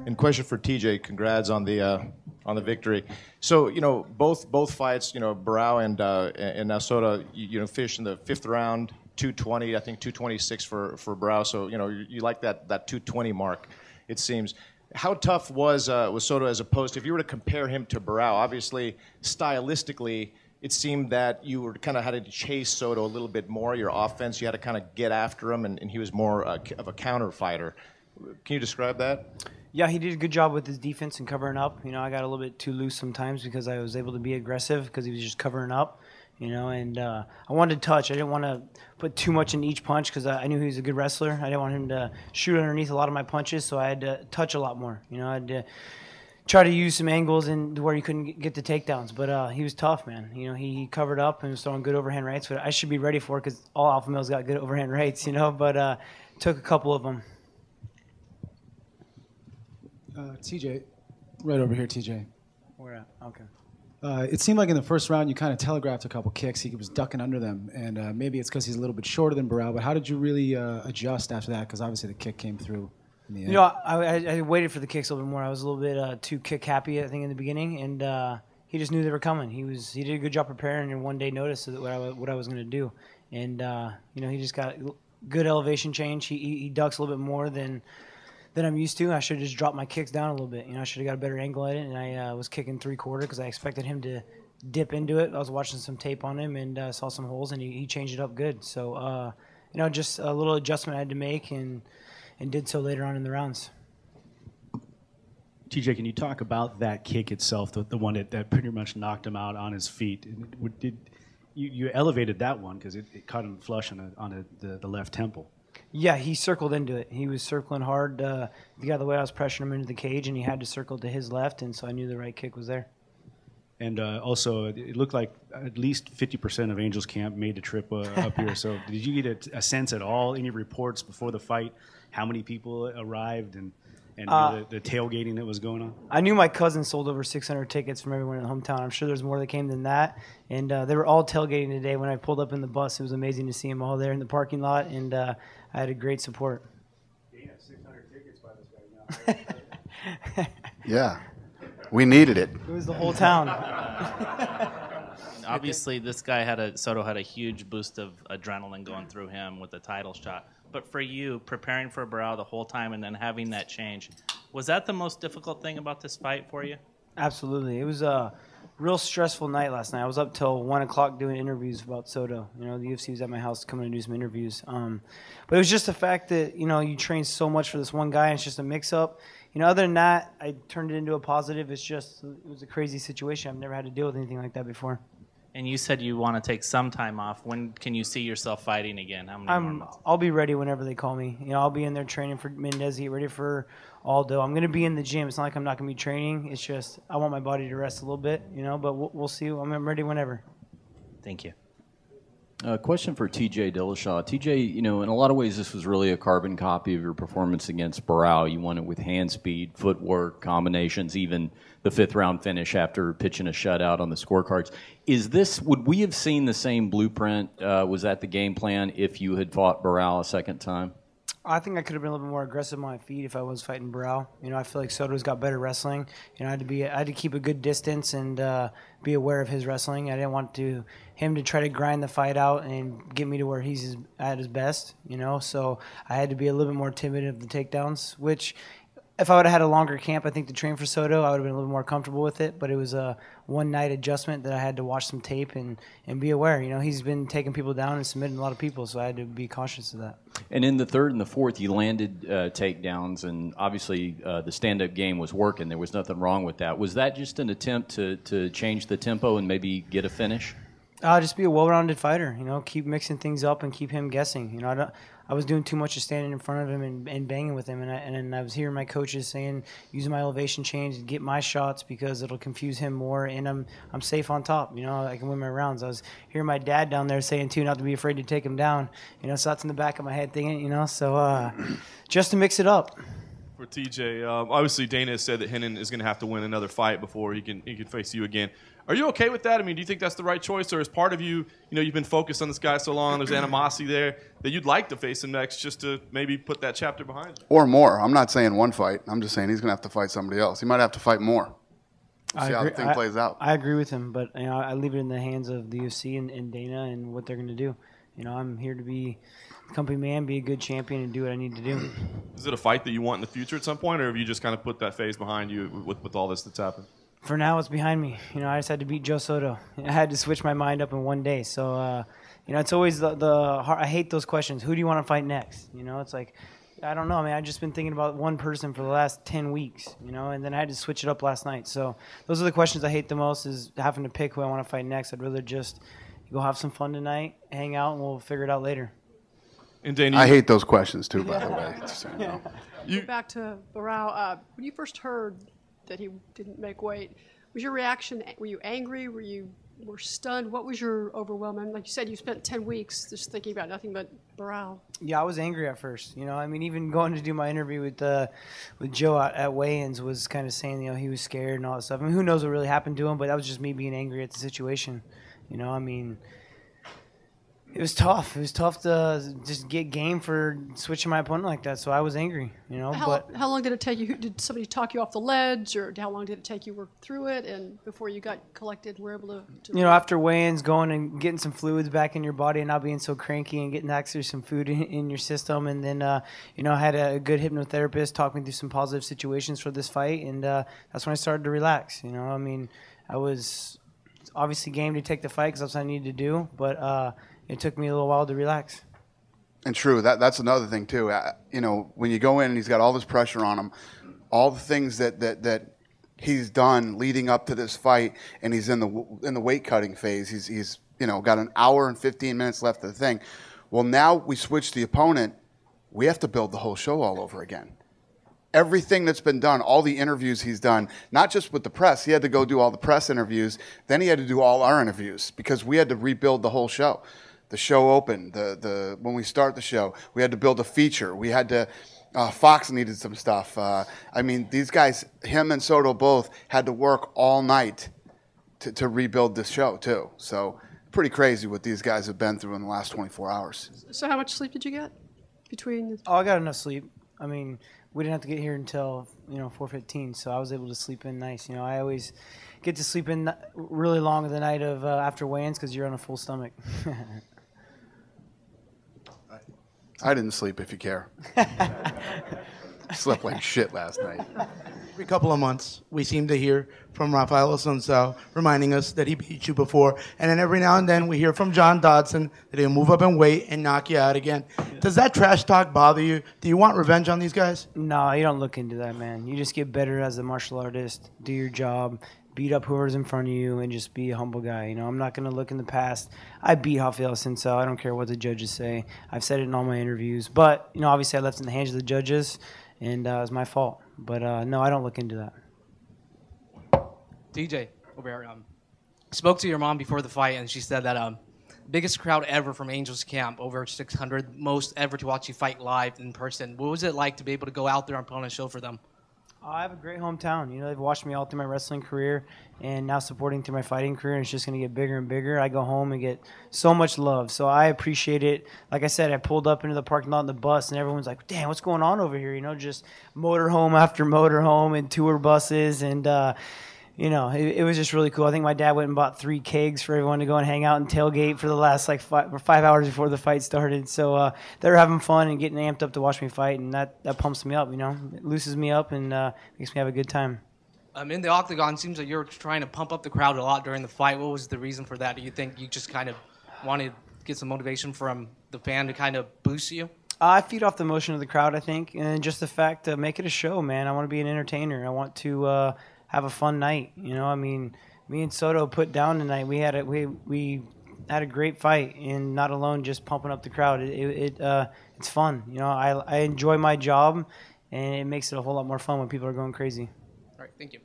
And question for TJ. Congrats on the victory. So both fights, Barao and now Soto, finished in the 5th round, 220. I think 226 for Barao. So you like that 220 mark, it seems. How tough was Soto as opposed to, if you were to compare him to Barao? Obviously, stylistically, it seemed that you were kind of had to chase Soto a little bit more. Your offense, you had to kind of get after him, and he was more of a counter fighter. Can you describe that? Yeah, he did a good job with his defense and covering up. I got a little bit too loose sometimes because I was able to be aggressive because he was just covering up. And I wanted to touch. I didn't want to put too much in each punch because I knew he was a good wrestler. I didn't want him to shoot underneath a lot of my punches, so I had to touch a lot more. I had to try to use some angles and where he couldn't get the takedowns. But he was tough, man. He covered up and was throwing good overhand rights, but I should be ready for it because all alpha males got good overhand rights, but took a couple of them. TJ, right over here, TJ. Where at? Okay. It seemed like in the first round you kind of telegraphed a couple kicks. He was ducking under them, and maybe it's because he's a little bit shorter than Barao. But how did you really adjust after that? Because obviously the kick came through in the end. I waited for the kicks a little bit more. I was a little bit too kick happy, I think, in the beginning, and he just knew they were coming. He did a good job preparing in one day notice of what I was going to do, and he just got good elevation change. He ducks a little bit more than I'm used to. I should have just dropped my kicks down a little bit. I should have got a better angle at it, and I was kicking 3/4 because I expected him to dip into it. I was watching some tape on him and saw some holes, and he changed it up good. So, just a little adjustment I had to make, and did so later on in the rounds. TJ, can you talk about that kick itself, the one that pretty much knocked him out on his feet? You elevated that one because it caught him flush on the left temple. Yeah, he circled into it. He was circling hard. The way I was pressuring him into the cage, and he had to circle to his left, and so I knew the right kick was there. And also, it looked like at least 50% of Angels Camp made the trip up here. So did you get a sense at all, any reports before the fight, how many people arrived and the tailgating that was going on? I knew my cousin sold over 600 tickets from everyone in the hometown. I'm sure there's more that came than that. And they were all tailgating today. When I pulled up in the bus, it was amazing to see them all there in the parking lot, and I had a great support. Yeah, 600 tickets by this guy now. Yeah, we needed it. It was the whole town. Obviously, Soto had a huge boost of adrenaline going through him with the title shot. But for you, preparing for Barao the whole time and then having that change, was that the most difficult thing about this fight for you? Absolutely. It was a real stressful night last night. I was up till 1 o'clock doing interviews about Soto. The UFC was at my house coming to do some interviews. But it was just the fact that, you train so much for this one guy, and it's just a mix-up. Other than that, I turned it into a positive. It was a crazy situation. I've never had to deal with anything like that before. And you said you want to take some time off. When can you see yourself fighting again? How many more months? I'll be ready whenever they call me. I'll be in there training for Mendez, get ready for Aldo. I'm going to be in the gym. It's not like I'm not going to be training. It's just I want my body to rest a little bit, but we'll see. I'm ready whenever. Thank you. Question for TJ Dillashaw. TJ, in a lot of ways, this was really a carbon copy of your performance against Barao. You won it with hand speed, footwork, combinations, even the 5th round finish after pitching a shutout on the scorecards. Would we have seen the same blueprint? Was that the game plan if you had fought Barao a second time? I think I could have been a little bit more aggressive on my feet if I was fighting Barao. I feel like Soto's got better wrestling. I had to keep a good distance and be aware of his wrestling. I didn't want him to try to grind the fight out and get me to where he's at his best. So I had to be a little bit more timid of the takedowns, which if I would have had a longer camp, I think, to train for Soto, I would have been a little more comfortable with it. But it was a one-night adjustment that I had to watch some tape and be aware. He's been taking people down and submitting a lot of people, so I had to be cautious of that. And in the 3rd and the 4th, you landed takedowns, and obviously the stand-up game was working. There was nothing wrong with that. Was that just an attempt to change the tempo and maybe get a finish? Just be a well-rounded fighter. Keep mixing things up and keep him guessing. I was doing too much of standing in front of him and banging with him, and I was hearing my coaches saying, using my elevation change to get my shots because it'll confuse him more, and I'm safe on top. I can win my rounds. I was hearing my dad down there saying too, not to be afraid to take him down. So that's in the back of my head thinking, so just to mix it up. For TJ, obviously Dana has said that Hennen is going to have to win another fight before he can face you again. Are you okay with that? I mean, do you think that's the right choice, or is part of you, you've been focused on this guy so long, there's animosity there, that you'd like to face him next just to maybe put that chapter behind you? Or more. I'm not saying one fight. I'm just saying he's going to have to fight somebody else. He might have to fight more. We'll see how the thing plays out. I agree with him, but I leave it in the hands of the UFC and Dana and what they're going to do. I'm here to be a company man, be a good champion, and do what I need to do. Is it a fight that you want in the future at some point, or have you just kind of put that phase behind you with all this that's happened? For now, it's behind me. I just had to beat Joe Soto. I had to switch my mind up in one day. So, it's always the hard, I hate those questions. Who do you want to fight next? It's like, I don't know. I mean, I've just been thinking about one person for the last 10 weeks, and then I had to switch it up last night. So those are the questions I hate the most, is having to pick who I want to fight next. I'd rather just go have some fun tonight, hang out, and we'll figure it out later. And Danny, I hate those questions too, by the way. Just so you know. Back to Barao. When you first heard that he didn't make weight, was your reaction, were you angry? Were you stunned? What was your overwhelming? Like you said, you spent 10 weeks just thinking about nothing but Barao. Yeah, I was angry at first. Even going to do my interview with Joe at weigh-ins was kind of saying, he was scared and all that stuff. I mean, who knows what really happened to him, but that was just me being angry at the situation. It was tough. It was tough to just get game for switching my opponent like that. So I was angry, How long did it take you? Did somebody talk you off the ledge, or how long did it take you to work through it, and before you got collected, were able to after weigh-ins, going and getting some fluids back in your body and not being so cranky and getting actually some food in your system, and then I had a good hypnotherapist talk me through some positive situations for this fight, and that's when I started to relax. I was obviously game to take the fight because that's what I needed to do, but it took me a little while to relax. And true, that's another thing too. When you go in and he's got all this pressure on him, all the things that he's done leading up to this fight, and he's in the weight cutting phase. He's got an hour and 15 minutes left of the thing. Well, now we switch the opponent. We have to build the whole show all over again. Everything that's been done, all the interviews he's done, not just with the press. He had to go do all the press interviews. Then he had to do all our interviews because we had to rebuild the whole show. The show opened. When we start the show, we had to build a feature. We had to. Fox needed some stuff. These guys, him and Soto both, had to work all night to rebuild this show too. So pretty crazy what these guys have been through in the last 24 hours. So how much sleep did you get between? I got enough sleep. We didn't have to get here until 4:15, so I was able to sleep in nice. I always get to sleep in really long the night of after weigh-ins because you're on a full stomach. I didn't sleep, if you care. I slept like shit last night. Every couple of months, we seem to hear from Rafael Assunção reminding us that he beat you before. And then every now and then we hear from John Dodson that he'll move up in weight and knock you out again. Does that trash talk bother you? Do you want revenge on these guys? No, you don't look into that, man. You just get better as a martial artist, do your job, beat up whoever's in front of you, and just be a humble guy. I'm not going to look in the past. I beat Rafael Assunção. I don't care what the judges say. I've said it in all my interviews. But, obviously I left it in the hands of the judges, and it was my fault. But, no, I don't look into that. DJ, over here, spoke to your mom before the fight, and she said that biggest crowd ever from Angels Camp, over 600, most ever to watch you fight live in person. What was it like to be able to go out there and put on a show for them? I have a great hometown. They've watched me all through my wrestling career and now supporting through my fighting career, and it's just going to get bigger and bigger. I go home and get so much love, so I appreciate it. Like I said, I pulled up into the parking lot in the bus, and everyone's like, damn, what's going on over here? Just motorhome after motorhome and tour buses, and it was just really cool. I think my dad went and bought 3 kegs for everyone to go and hang out and tailgate for the last 5 hours before the fight started. So they were having fun and getting amped up to watch me fight, and that pumps me up. It loosens me up and makes me have a good time. In the octagon, it seems like you're trying to pump up the crowd a lot during the fight. What was the reason for that? Do you think you just kind of wanted to get some motivation from the fan to kind of boost you? I feed off the emotion of the crowd, I think, and just the fact to make it a show, man. I want to be an entertainer. I want to have a fun night. Me and Soto put down tonight. We had a great fight, and not alone just pumping up the crowd. It's fun. I enjoy my job, and it makes it a whole lot more fun when people are going crazy. All right, thank you.